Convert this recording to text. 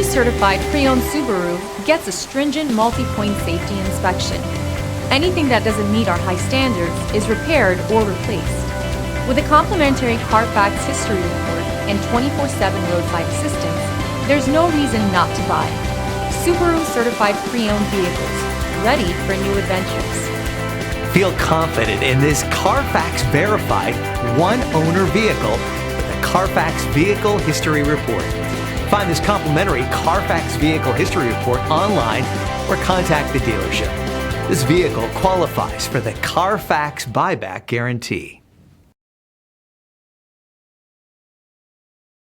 certified pre-owned Subaru gets a stringent multi-point safety inspection. Anything that doesn't meet our high standards is repaired or replaced. With a complimentary Carfax history report and 24/7 roadside assistance, there's no reason not to buy. Subaru certified pre-owned vehicles, ready for new adventures. Feel confident in this Carfax verified one-owner vehicle with a Carfax Vehicle History Report. Find this complimentary Carfax Vehicle History Report online or contact the dealership. This vehicle qualifies for the Carfax Buyback Guarantee.